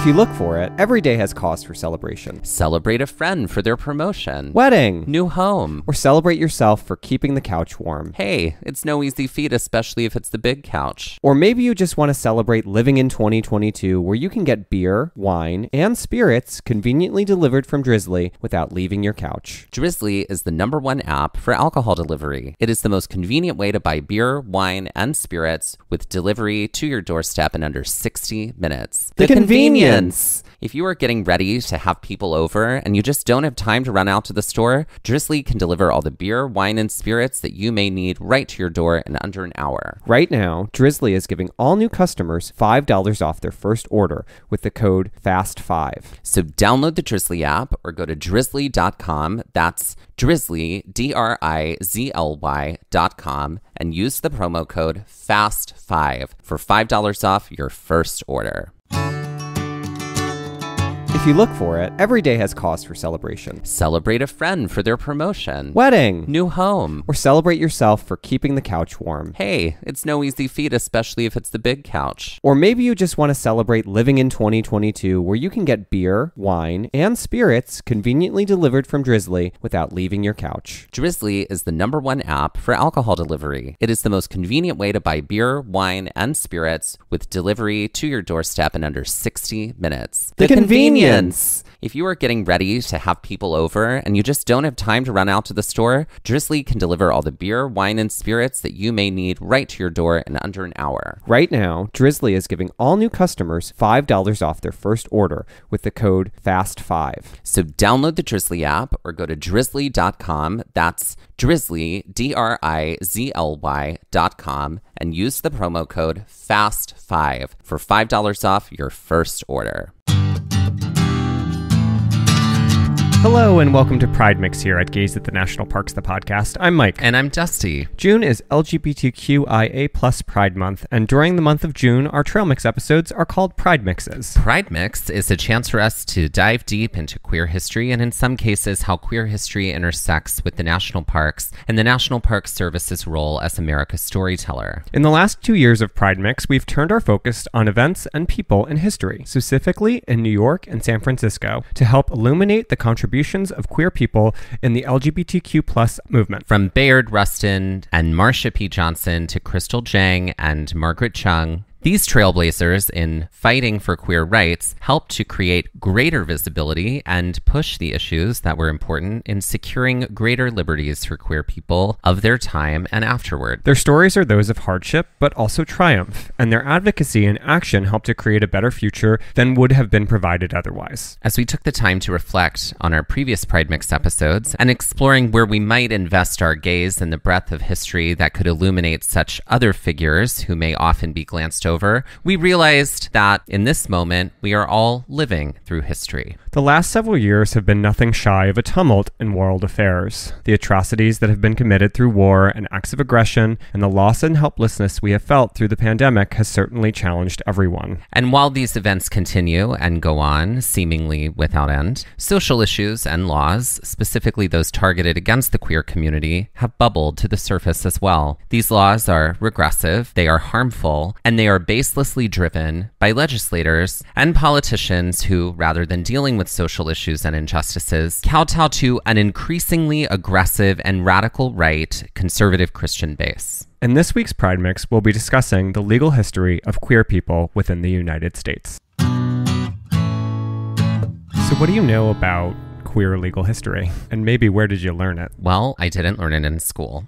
If you look for it, every day has cause for celebration. Celebrate a friend for their promotion. Wedding. New home. Or celebrate yourself for keeping the couch warm. Hey, it's no easy feat, especially if it's the big couch. Or maybe you just want to celebrate living in 2022, where you can get beer, wine, and spirits conveniently delivered from Drizzly without leaving your couch. Drizzly is the #1 app for alcohol delivery. It is the most convenient way to buy beer, wine, and spirits with delivery to your doorstep in under 60 minutes. The convenience! If you are getting ready to have people over and you just don't have time to run out to the store, Drizzly can deliver all the beer, wine, and spirits that you may need right to your door in under an hour. Right now, Drizzly is giving all new customers $5 off their first order with the code FAST5. So download the Drizzly app or go to drizzly.com. That's Drizzly, DRIZLY.com, and use the promo code FAST5 for $5 off your first order. If you look for it, every day has cause for celebration. Celebrate a friend for their promotion. Wedding. New home. Or celebrate yourself for keeping the couch warm. Hey, it's no easy feat, especially if it's the big couch. Or maybe you just want to celebrate living in 2022, where you can get beer, wine, and spirits conveniently delivered from Drizzly without leaving your couch. Drizzly is the #1 app for alcohol delivery. It is the most convenient way to buy beer, wine, and spirits with delivery to your doorstep in under 60 minutes. The convenience! If you are getting ready to have people over and you just don't have time to run out to the store, Drizzly can deliver all the beer, wine, and spirits that you may need right to your door in under an hour. Right now, Drizzly is giving all new customers $5 off their first order with the code FAST5. So download the Drizzly app or go to drizzly.com. That's Drizzly, DRIZLY.com, and use the promo code FAST5 for $5 off your first order. Hello and welcome to Pride Mix here at Gaze at the National Parks, the podcast. I'm Mike. And I'm Dusty. June is LGBTQIA+ Pride Month, and during the month of June, our Trail Mix episodes are called Pride Mixes. Pride Mix is a chance for us to dive deep into queer history, and in some cases, how queer history intersects with the national parks and the National Park Service's role as America's storyteller. In the last 2 years of Pride Mix, we've turned our focus on events and people in history, specifically in New York and San Francisco, to help illuminate the contributions of queer people in the LGBTQ+ movement. From Bayard Rustin and Marsha P. Johnson to Crystal Jang and Margaret Chung, these trailblazers in fighting for queer rights helped to create greater visibility and push the issues that were important in securing greater liberties for queer people of their time and afterward. Their stories are those of hardship, but also triumph, and their advocacy and action helped to create a better future than would have been provided otherwise. As we took the time to reflect on our previous Pride Mix episodes and exploring where we might invest our gaze in the breadth of history that could illuminate such other figures who may often be glanced over, we realized that in this moment, we are all living through history. The last several years have been nothing shy of a tumult in world affairs. The atrocities that have been committed through war and acts of aggression, and the loss and helplessness we have felt through the pandemic has certainly challenged everyone. And while these events continue and go on, seemingly without end, social issues and laws, specifically those targeted against the queer community, have bubbled to the surface as well. These laws are regressive, they are harmful, and they are baselessly driven by legislators and politicians who, rather than dealing with social issues and injustices, kowtow to an increasingly aggressive and radical right conservative Christian base. In this week's Pride Mix, we'll be discussing the legal history of queer people within the United States. So what do you know about queer legal history? And maybe where did you learn it? Well, I didn't learn it in school.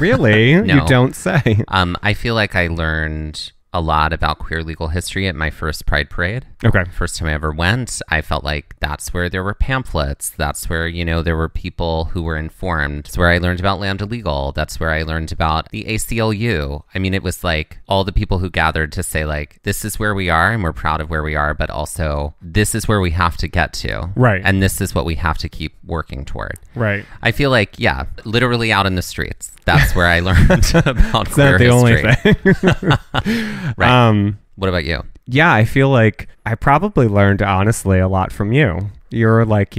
Really? No. You don't say. I feel like I learned a lot about queer legal history at my first Pride Parade. Okay. First time I ever went, I felt like that's where there were pamphlets. That's where, there were people who were informed. That's where I learned about Lambda Legal. That's where I learned about the ACLU. I mean, it was like all the people who gathered to say like, this is where we are and we're proud of where we are, but also this is where we have to get to. Right. And this is what we have to keep working toward. Right. I feel like, yeah, literally out in the streets. That's where I learned about It's queer not the history. only thing. Right. What about you? Yeah, I feel like I probably learned, honestly, a lot from you. You're like,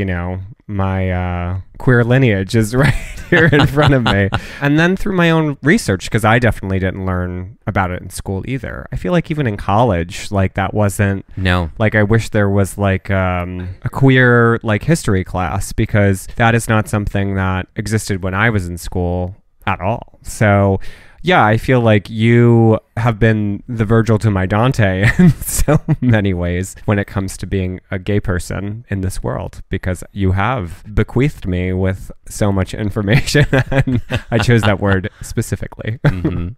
my queer lineage is right here in front of me. And then through my own research, because I definitely didn't learn about it in school either. I feel like even in college, like that wasn't... No. Like I wish there was like a queer like history class, because that is not something that existed when I was in school at all. So yeah, I feel like you have been the Virgil to my Dante in so many ways when it comes to being a gay person in this world, because you have bequeathed me with so much information. And I chose that word specifically.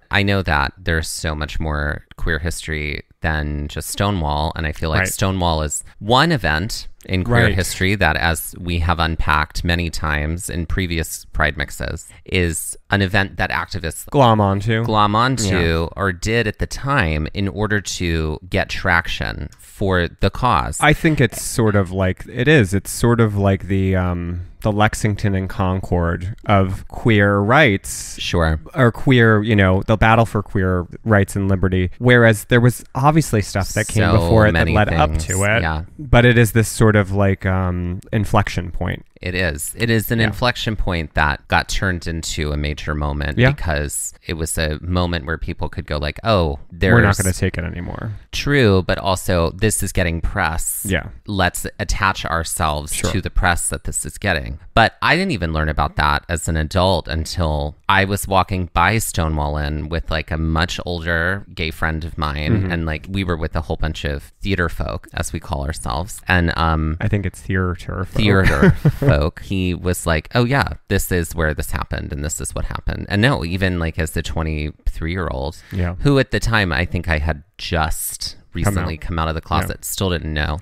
I know that there's so much more queer history than just Stonewall. And I feel like Stonewall is one event in queer history that, as we have unpacked many times in previous Pride mixes, is an event that activists glom onto or did at the time in order to get traction for the cause. I think it's sort of like it's sort of like the Lexington and Concord of queer rights. Sure. Or queer, the battle for queer rights and liberty. Whereas there was obviously stuff that came before it that led up to it. Yeah. But it is this sort of like inflection point. It is an inflection point that got turned into a major moment because it was a moment where people could go like, oh, we're not going to take it anymore. True, but also this is getting press. Yeah. Let's attach ourselves to the press that this is getting. But I didn't even learn about that as an adult until I was walking by Stonewall Inn with like a much older gay friend of mine. And like we were with a whole bunch of theater folk, as we call ourselves. And I think it's theater folk. He was like, oh yeah, this is where this happened and this is what happened. And no, even like as the 23-year-old, who at the time I think I had just recently come out of the closet, still didn't know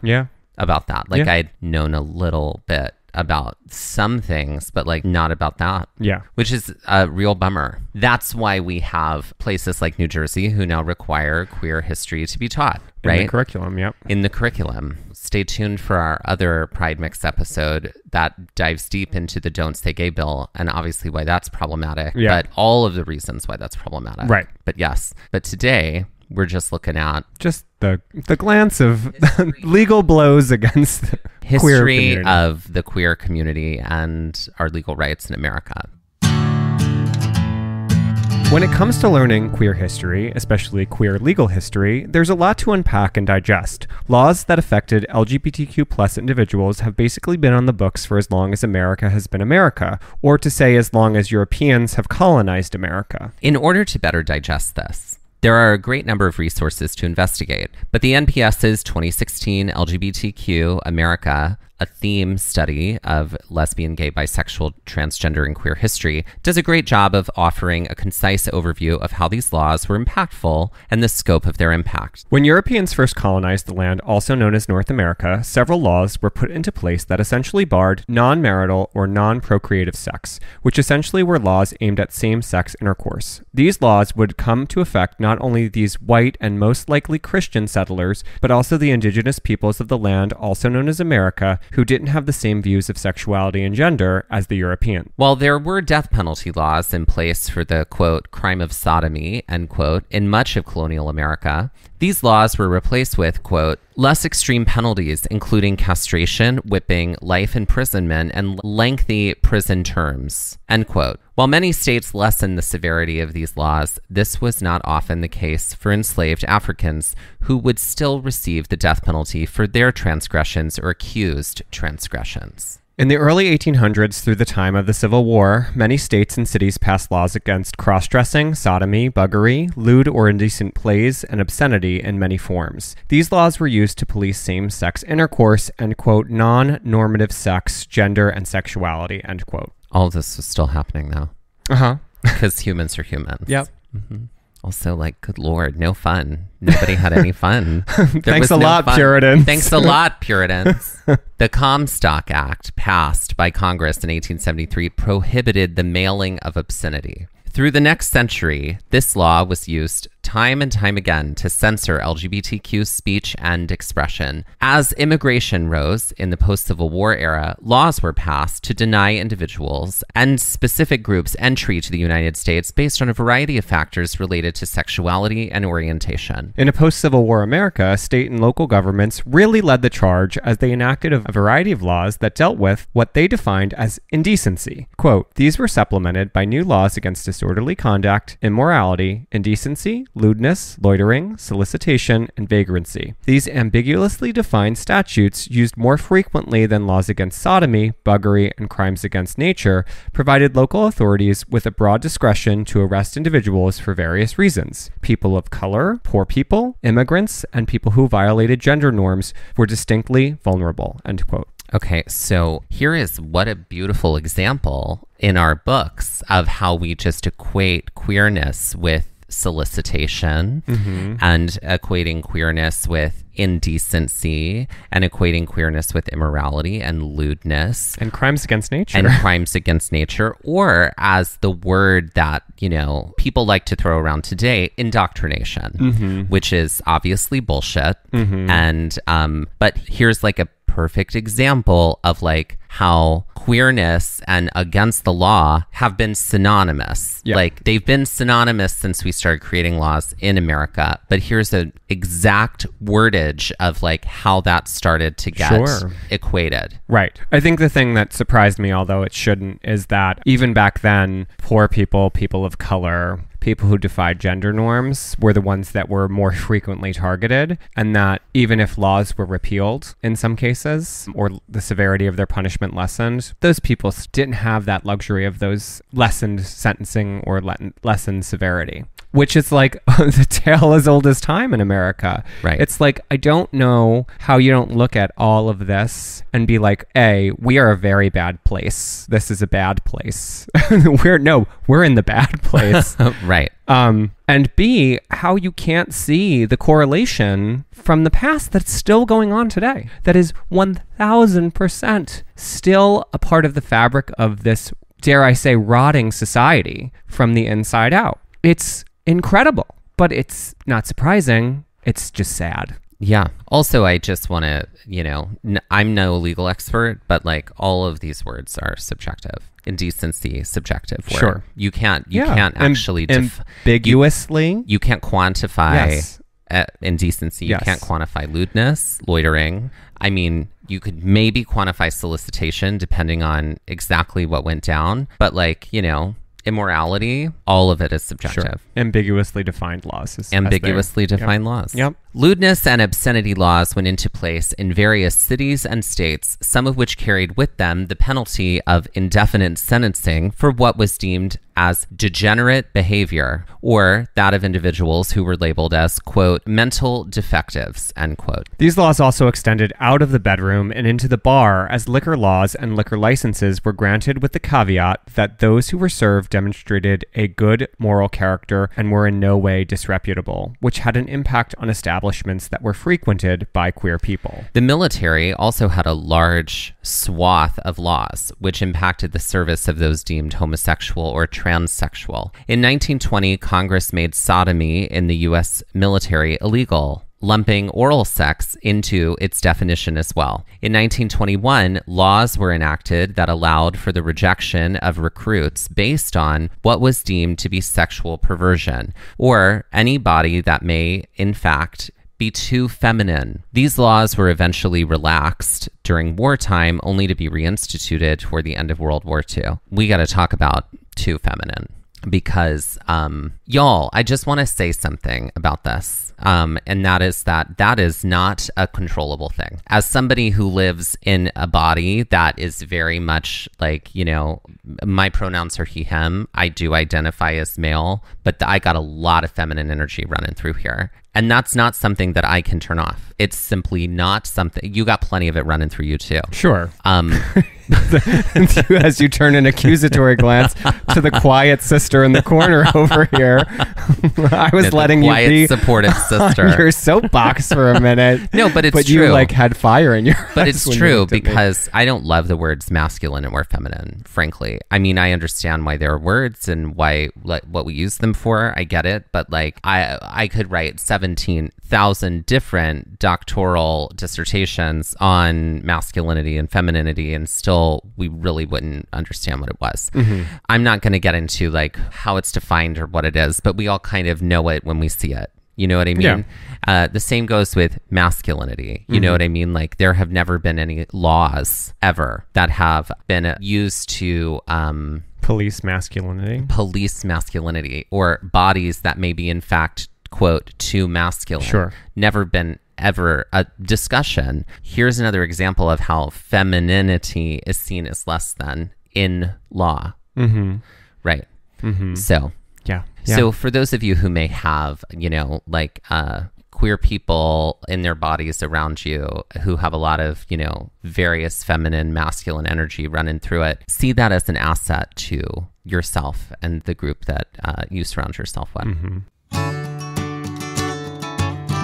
about that. Like I'd known a little bit about some things, but like not about that. Yeah. Which is a real bummer. That's why we have places like New Jersey who now require queer history to be taught, right? In the curriculum, In the curriculum. Stay tuned for our other Pride Mix episode that dives deep into the Don't Say Gay bill and obviously why that's problematic, but all of the reasons why that's problematic. Right. But yes. But today we're just looking at just the glance of legal blows against the history of the queer community and our legal rights in America. When it comes to learning queer history, especially queer legal history, there's a lot to unpack and digest. Laws that affected LGBTQ+ individuals have basically been on the books for as long as America has been America, or to say as long as Europeans have colonized America. In order to better digest this, there are a great number of resources to investigate, but the NPS's 2016 LGBTQ America, a theme study of lesbian, gay, bisexual, transgender, and queer history, does a great job of offering a concise overview of how these laws were impactful and the scope of their impact. When Europeans first colonized the land, also known as North America, several laws were put into place that essentially barred non-marital or non-procreative sex, which essentially were laws aimed at same-sex intercourse. These laws would come to affect not only these white and most likely Christian settlers, but also the indigenous peoples of the land, also known as America, who didn't have the same views of sexuality and gender as the European. While there were death penalty laws in place for the, quote, crime of sodomy, end quote, in much of colonial America, these laws were replaced with, quote, less extreme penalties, including castration, whipping, life imprisonment, and lengthy prison terms, end quote. While many states lessened the severity of these laws, this was not often the case for enslaved Africans who would still receive the death penalty for their transgressions or accused transgressions. In the early 1800s through the time of the Civil War, many states and cities passed laws against cross-dressing, sodomy, buggery, lewd or indecent plays, and obscenity in many forms. These laws were used to police same-sex intercourse and, quote, non-normative sex, gender, and sexuality, end quote. All of this is still happening now. Uh-huh. Because humans are humans. Yep. Mm-hmm. Also, like, good Lord, no fun. Nobody had any fun. Thanks a lot, Puritans. Thanks a lot, Puritans. The Comstock Act, passed by Congress in 1873, prohibited the mailing of obscenity. Through the next century, this law was used time and time again to censor LGBTQ speech and expression. As immigration rose in the post-Civil War era, laws were passed to deny individuals and specific groups entry to the United States based on a variety of factors related to sexuality and orientation. In a post-Civil War America, state and local governments really led the charge as they enacted a variety of laws that dealt with what they defined as indecency. Quote, these were supplemented by new laws against disorderly conduct, immorality, indecency, lewdness, loitering, solicitation, and vagrancy. These ambiguously defined statutes, used more frequently than laws against sodomy, buggery, and crimes against nature, provided local authorities with a broad discretion to arrest individuals for various reasons. People of color, poor people, immigrants, and people who violated gender norms were distinctly vulnerable, end quote. Okay, so here is what a beautiful example in our books of how we just equate queerness with solicitation and equating queerness with indecency and equating queerness with immorality and lewdness and crimes against nature or as the word that, you know, people like to throw around today, indoctrination, which is obviously bullshit. And but here's like a perfect example of like how queerness and against the law have been synonymous. Yep. Like they've been synonymous since we started creating laws in America. But here's an exact wordage of like how that started to get equated. Right. I think the thing that surprised me, although it shouldn't, is that even back then, poor people, people of color, people who defied gender norms were the ones that were more frequently targeted, and that even if laws were repealed in some cases or the severity of their punishment lessened, those people didn't have that luxury of those lessened sentencing or lessened severity, which is like the tale as old as time in America. Right. It's like, I don't know how you don't look at all of this and be like, A, we are a very bad place. This is a bad place. We're in the bad place. Right. And B, how you can't see the correlation from the past that's still going on today. That is 1000% still a part of the fabric of this, dare I say, rotting society from the inside out. It's incredible, but it's not surprising. It's just sad. Yeah. Also, I just want to, I'm no legal expert, but like all of these words are subjective. Indecency, subjective word. Sure. You can't actually ambiguously. You can't quantify indecency. You Yes. can't quantify lewdness, loitering. I mean, you could maybe quantify solicitation depending on exactly what went down, but like, immorality, all of it is subjective. Sure. Ambiguously defined laws. Laws. Yep. Lewdness and obscenity laws went into place in various cities and states, some of which carried with them the penalty of indefinite sentencing for what was deemed as degenerate behavior, or that of individuals who were labeled as, quote, mental defectives, end quote. These laws also extended out of the bedroom and into the bar, as liquor laws and liquor licenses were granted with the caveat that those who were served demonstrated a good moral character and were in no way disreputable, which had an impact on establishments that were frequented by queer people. The military also had a large swath of laws, which impacted the service of those deemed homosexual or transsexual. In 1920, Congress made sodomy in the U.S. military illegal, lumping oral sex into its definition as well. In 1921, laws were enacted that allowed for the rejection of recruits based on what was deemed to be sexual perversion, or any body that may, in fact, be too feminine. These laws were eventually relaxed during wartime, only to be reinstituted toward the end of World War II. We got to talk about too feminine. Because, y'all, I just want to say something about this. And that is not a controllable thing. As somebody who lives in a body that is very much like, my pronouns are he, him. I do identify as male, but I got a lot of feminine energy running through here. And that's not something that I can turn off. It's simply not something. You got plenty of it running through you too. Sure. As you turn an accusatory glance to the quiet sister in the corner over here, I was letting you be supportive sister on your soapbox for a minute. No, but it's but true. You like had fire in your eyes. But it's true because I don't love the words masculine or feminine, frankly. I mean, I understand why there are words and why what we use them for. I get it, but like I could write 17,000 different doctoral dissertations on masculinity and femininity, and still we really wouldn't understand what it was. Mm-hmm. I'm not going to get into like how it's defined or what it is, but we all kind of know it when we see it. You know what I mean? Yeah. The same goes with masculinity. You know what I mean? Like there have never been any laws ever that have been used to police masculinity or bodies that may be in fact, quote, too masculine. Sure. Never been ever a discussion. Here's another example of how femininity is seen as less than in law. Mm-hmm. Right. Mm-hmm. So, yeah. So for those of you who may have, queer people in their bodies around you who have a lot of, various feminine, masculine energy running through it, see that as an asset to yourself and the group that you surround yourself with. Mm-hmm.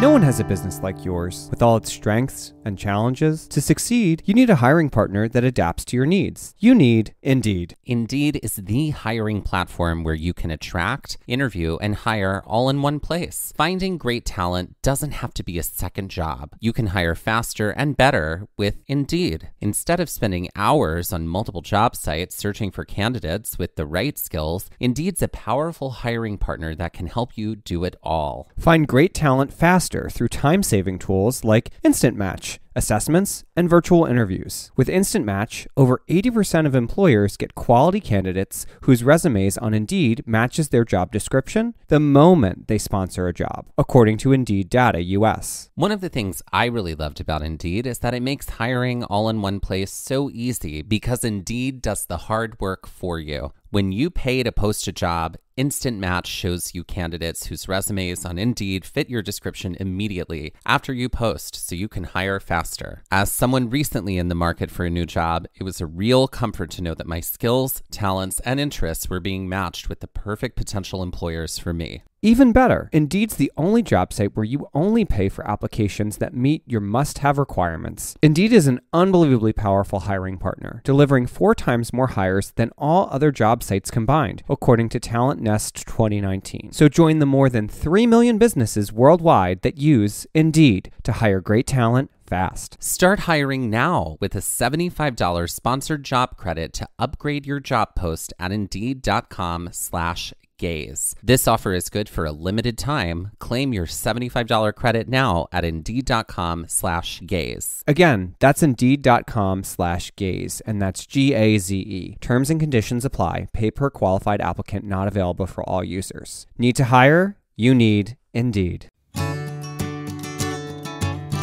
No one has a business like yours. With all its strengths and challenges, to succeed, you need a hiring partner that adapts to your needs. You need Indeed. Indeed is the hiring platform where you can attract, interview, and hire all in one place. Finding great talent doesn't have to be a second job. You can hire faster and better with Indeed. Instead of spending hours on multiple job sites searching for candidates with the right skills, Indeed's a powerful hiring partner that can help you do it all. Find great talent faster through time-saving tools like Instant Match, assessments, and virtual interviews. With Instant Match, over 80% of employers get quality candidates whose resumes on Indeed matches their job description the moment they sponsor a job, according to Indeed Data US. One of the things I really loved about Indeed is that it makes hiring all in one place so easy because Indeed does the hard work for you. When you pay to post a job, Instant Match shows you candidates whose resumes on Indeed fit your description immediately after you post so you can hire faster. As someone recently in the market for a new job, it was a real comfort to know that my skills, talents, and interests were being matched with the perfect potential employers for me. Even better, Indeed's the only job site where you only pay for applications that meet your must-have requirements. Indeed is an unbelievably powerful hiring partner, delivering 4 times more hires than all other job sites combined, according to Talent Nest 2019. So join the more than 3 million businesses worldwide that use Indeed to hire great talent fast. Start hiring now with a $75 sponsored job credit to upgrade your job post at Indeed.com/gaze. This offer is good for a limited time. Claim your $75 credit now at Indeed.com/gaze. Again, that's Indeed.com/gaze, and that's GAZE. Terms and conditions apply. Pay per qualified applicant, not available for all users. Need to hire? You need Indeed.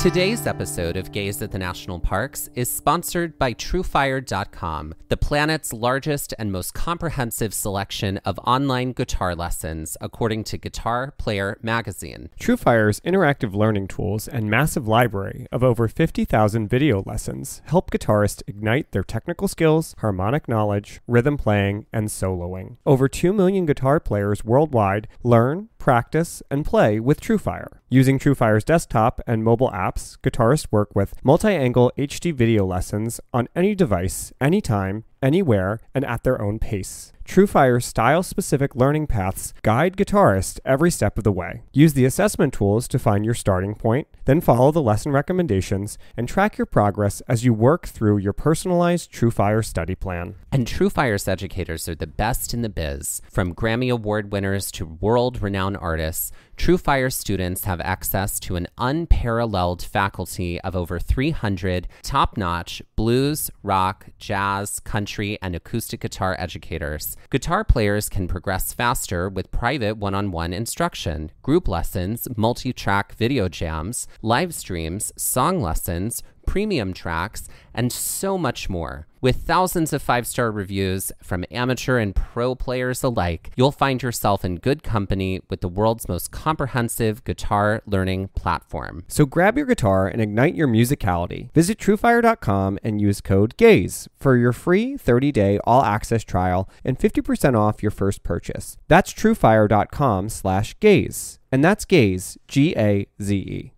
Today's episode of Gaze at the National Parks is sponsored by TrueFire.com, the planet's largest and most comprehensive selection of online guitar lessons, according to Guitar Player magazine. TrueFire's interactive learning tools and massive library of over 50,000 video lessons help guitarists ignite their technical skills, harmonic knowledge, rhythm playing, and soloing. Over 2 million guitar players worldwide learn, practice, and play with TrueFire. Using TrueFire's desktop and mobile apps, guitarists work with multi-angle HD video lessons on any device, anytime, anywhere, and at their own pace. TrueFire's style-specific learning paths guide guitarists every step of the way. Use the assessment tools to find your starting point, then follow the lesson recommendations and track your progress as you work through your personalized TrueFire study plan. And TrueFire's educators are the best in the biz. From Grammy Award winners to world-renowned artists, TrueFire students have access to an unparalleled faculty of over 300 top-notch blues, rock, jazz, country, and acoustic guitar educators. Guitar players can progress faster with private one-on-one instruction, group lessons, multi-track video jams, live streams, song lessons, premium tracks, and so much more. With thousands of 5-star reviews from amateur and pro players alike, you'll find yourself in good company with the world's most comprehensive guitar learning platform. So grab your guitar and ignite your musicality. Visit truefire.com and use code GAZE for your free 30-day all-access trial and 50% off your first purchase. That's truefire.com/gaze. And that's GAZE, G-A-Z-E.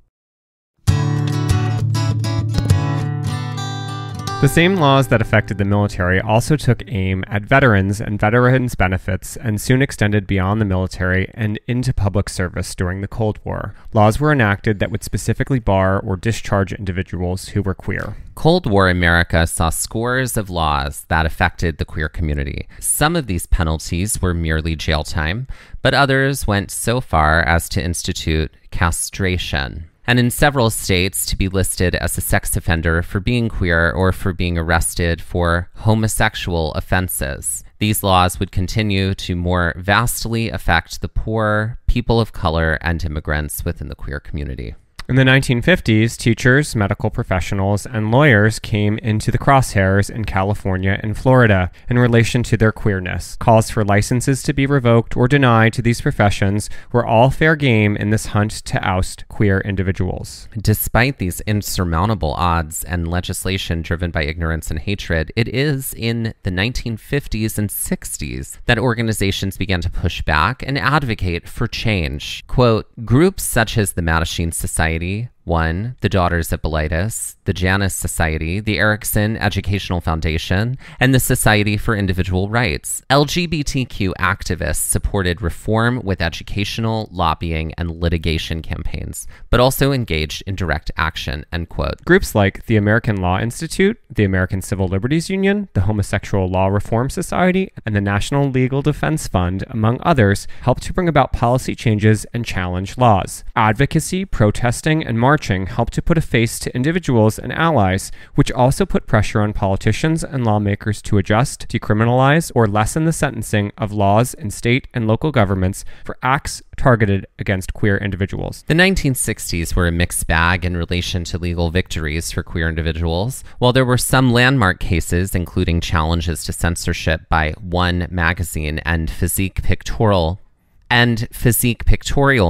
The same laws that affected the military also took aim at veterans and veterans' benefits and soon extended beyond the military and into public service during the Cold War. Laws were enacted that would specifically bar or discharge individuals who were queer. Cold War America saw scores of laws that affected the queer community. Some of these penalties were merely jail time, but others went so far as to institute castration. And in several states to be listed as a sex offender for being queer or for being arrested for homosexual offenses. These laws would continue to more vastly affect the poor, people of color, and immigrants within the queer community. In the 1950s, teachers, medical professionals, and lawyers came into the crosshairs in California and Florida in relation to their queerness. Calls for licenses to be revoked or denied to these professions were all fair game in this hunt to oust queer individuals. Despite these insurmountable odds and legislation driven by ignorance and hatred, it is in the 1950s and 60s that organizations began to push back and advocate for change. Quote, groups such as the Mattachine Society, one, the Daughters of Belitis, the Janus Society, the Erickson Educational Foundation, and the Society for Individual Rights. LGBTQ activists supported reform with educational, lobbying, and litigation campaigns, but also engaged in direct action, end quote. Groups like the American Law Institute, the American Civil Liberties Union, the Homosexual Law Reform Society, and the National Legal Defense Fund, among others, helped to bring about policy changes and challenge laws. Advocacy, protesting, and marching helped to put a face to individuals and allies, which also put pressure on politicians and lawmakers to adjust, decriminalize, or lessen the sentencing of laws in state and local governments for acts targeted against queer individuals. The 1960s were a mixed bag in relation to legal victories for queer individuals. While there were some landmark cases, including challenges to censorship by One magazine and Physique Pictorial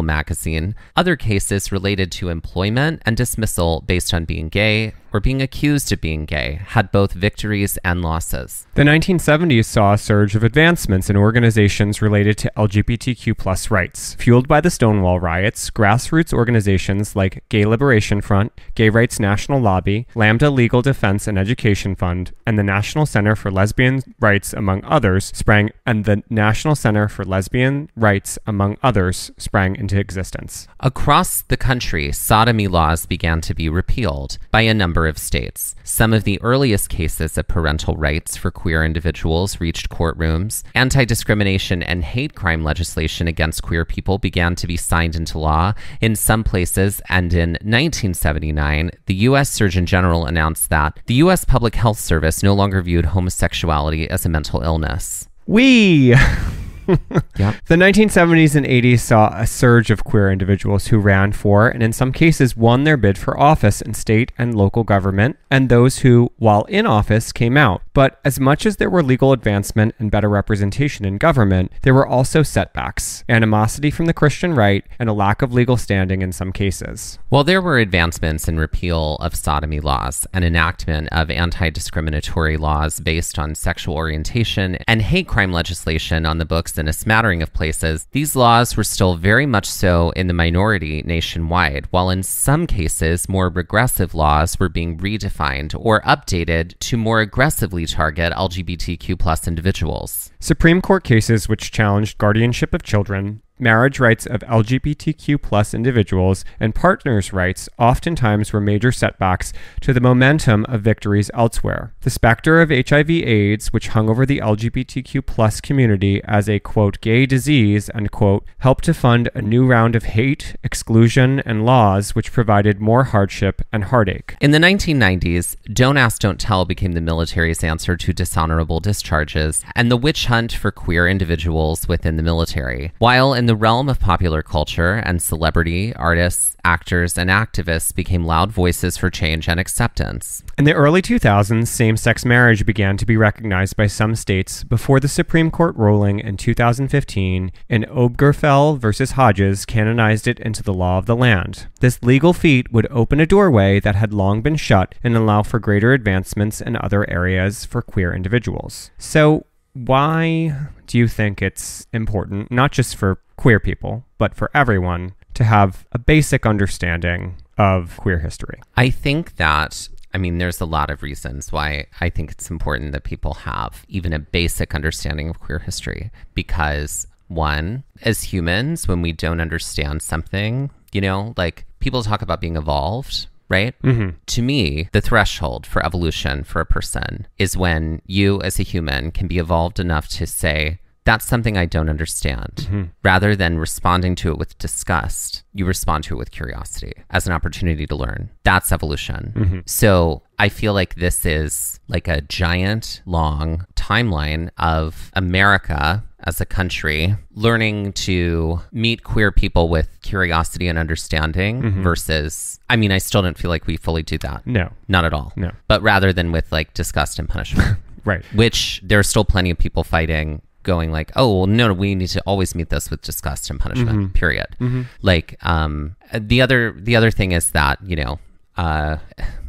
magazine, other cases related to employment and dismissal based on being gay or being accused of being gay had both victories and losses. The 1970s saw a surge of advancements in organizations related to LGBTQ+ rights. Fueled by the Stonewall riots, grassroots organizations like Gay Liberation Front, Gay Rights National Lobby, Lambda Legal Defense and Education Fund, and the National Center for Lesbian Rights, among others, sprang into existence. Across the country, sodomy laws began to be repealed by a number of states. Some of the earliest cases of parental rights for queer individuals reached courtrooms. Anti-discrimination and hate crime legislation against queer people began to be signed into law in some places, and in 1979, the U.S. Surgeon General announced that the U.S. Public Health Service no longer viewed homosexuality as a mental illness. Yep. The 1970s and 80s saw a surge of queer individuals who ran for, and in some cases won their bid for office in state and local government, and those who, while in office, came out. But as much as there were legal advancement and better representation in government, there were also setbacks, animosity from the Christian right, and a lack of legal standing in some cases. While there were advancements in repeal of sodomy laws and enactment of anti-discriminatory laws based on sexual orientation and hate crime legislation on the books in a smattering of places, these laws were still very much so in the minority nationwide, while in some cases more regressive laws were being redefined or updated to more aggressively target LGBTQ+ individuals. Supreme Court cases which challenged guardianship of children, marriage rights of LGBTQ+ individuals, and partners' rights oftentimes were major setbacks to the momentum of victories elsewhere. The specter of HIV/AIDS, which hung over the LGBTQ+ community as a, quote, gay disease, unquote, helped to fund a new round of hate, exclusion, and laws which provided more hardship and heartache. In the 1990s, Don't Ask, Don't Tell became the military's answer to dishonorable discharges and the witch hunt for queer individuals within the military. While in the realm of popular culture and celebrity, artists, actors, and activists became loud voices for change and acceptance. In the early 2000s, same-sex marriage began to be recognized by some states before the Supreme Court ruling in 2015 in Obergefell versus Hodges canonized it into the law of the land. This legal feat would open a doorway that had long been shut and allow for greater advancements in other areas for queer individuals. So, why do you think it's important, not just for queer people, but for everyone, to have a basic understanding of queer history? I think that, there's a lot of reasons why I think it's important that people have even a basic understanding of queer history. Because, one, as humans, when we don't understand something, people talk about being evolved, right? Mm-hmm. To me, the threshold for evolution for a person is when you as a human can be evolved enough to say, that's something I don't understand. Mm-hmm. Rather than responding to it with disgust, you respond to it with curiosity as an opportunity to learn. That's evolution. Mm-hmm. So I feel like this is like a giant, long timeline of America as a country learning to meet queer people with curiosity and understanding versus, I still don't feel like we fully do that. No. Not at all. No. But rather than with like disgust and punishment. Right. Which there are still plenty of people fighting, going like, oh, well, no, we need to always meet this with disgust and punishment, period. Mm-hmm. Like, the other thing is that,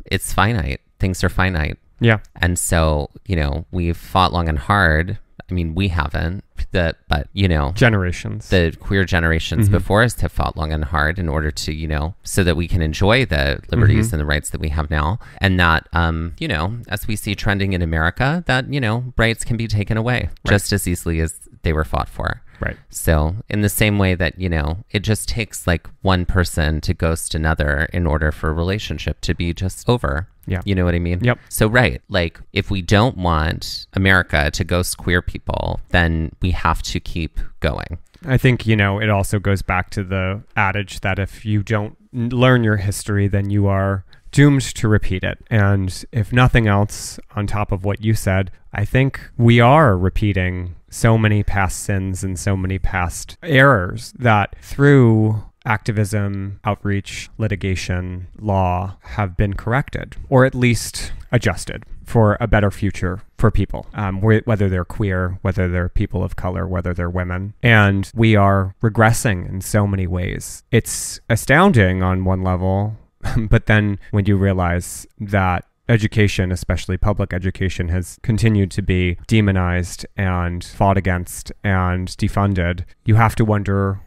it's finite. Things are finite. Yeah. And so, we've fought long and hard. We haven't, but generations. The queer generations before us have fought long and hard in order to, so that we can enjoy the liberties and the rights that we have now. And that, as we see trending in America, that, rights can be taken away just as easily as they were fought for. Right. So in the same way that, it just takes like one person to ghost another in order for a relationship to be just over. Yeah. You know what I mean? Yep. So, right. Like, if we don't want America to ghost queer people, then we have to keep going. I think, it also goes back to the adage that if you don't learn your history, then you are doomed to repeat it. And if nothing else, on top of what you said, I think we are repeating so many past sins and so many past errors that through activism, outreach, litigation, law have been corrected, or at least adjusted for a better future for people, whether they're queer, whether they're people of color, whether they're women. And we are regressing in so many ways. It's astounding on one level, but then when you realize that education, especially public education, has continued to be demonized and fought against and defunded, you have to wonder,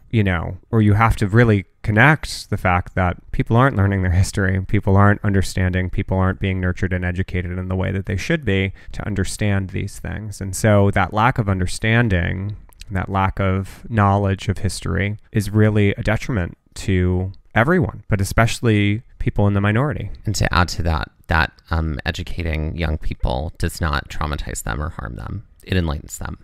or you have to really connect the fact that people aren't learning their history, people aren't understanding, people aren't being nurtured and educated in the way that they should be to understand these things. And so that lack of understanding, that lack of knowledge of history is really a detriment to everyone, but especially people in the minority. And to add to that educating young people does not traumatize them or harm them. It enlightens them.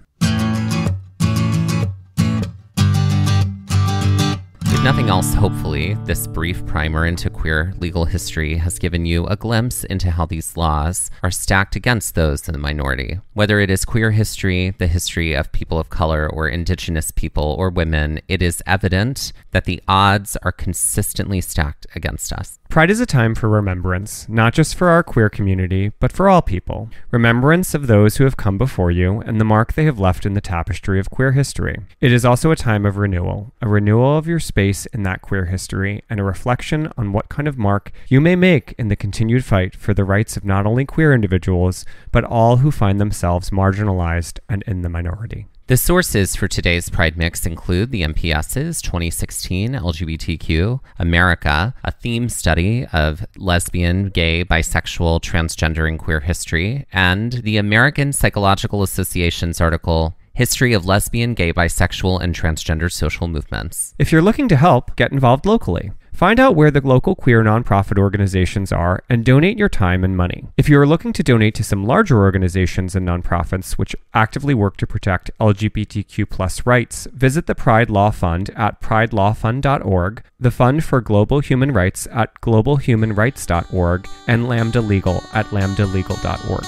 If nothing else, hopefully, this brief primer into queer legal history has given you a glimpse into how these laws are stacked against those in the minority. Whether it is queer history, the history of people of color or indigenous people or women, it is evident that the odds are consistently stacked against us. Pride is a time for remembrance, not just for our queer community, but for all people. Remembrance of those who have come before you and the mark they have left in the tapestry of queer history. It is also a time of renewal, a renewal of your space in that queer history, and a reflection on what kind of mark you may make in the continued fight for the rights of not only queer individuals, but all who find themselves marginalized and in the minority. The sources for today's Pride Mix include the MPS's 2016 LGBTQ America, a theme study of lesbian, gay, bisexual, transgender, and queer history, and the American Psychological Association's article, History of Lesbian, Gay, Bisexual, and Transgender Social Movements. If you're looking to help, get involved locally. Find out where the local queer nonprofit organizations are and donate your time and money. If you are looking to donate to some larger organizations and nonprofits which actively work to protect LGBTQ+ rights, visit the Pride Law Fund at pridelawfund.org, the Fund for Global Human Rights at globalhumanrights.org, and Lambda Legal at lambdalegal.org.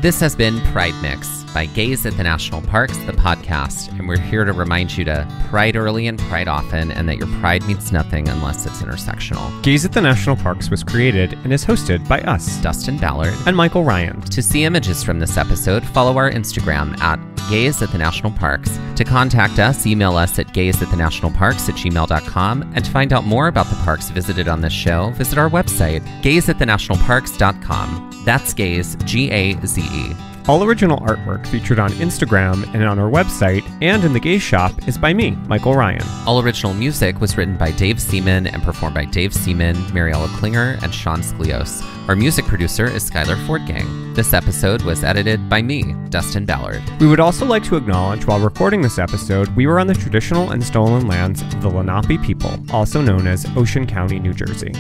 This has been Pride Mix by Gays at the National Parks, the podcast, and we're here to remind you to pride early and pride often, and that your pride means nothing unless it's intersectional. Gays at the National Parks was created and is hosted by us, Dustin Ballard and Michael Ryan. To see images from this episode, follow our Instagram at Gays at the National Parks. To contact us, email us at gaysatthenationalparks@gmail.com, and to find out more about the parks visited on this show, visit our website, gaysatthenationalparks.com. That's gays, G-A-Z-E. All original artwork featured on Instagram and on our website and in the Gays Shop is by me, Michael Ryan. All original music was written by Dave Seaman and performed by Dave Seaman, Mariella Klinger, and Sean Sklios. Our music producer is Skyler Fortgang. This episode was edited by me, Dustin Ballard. We would also like to acknowledge while recording this episode, we were on the traditional and stolen lands of the Lenape people, also known as Ocean County, New Jersey.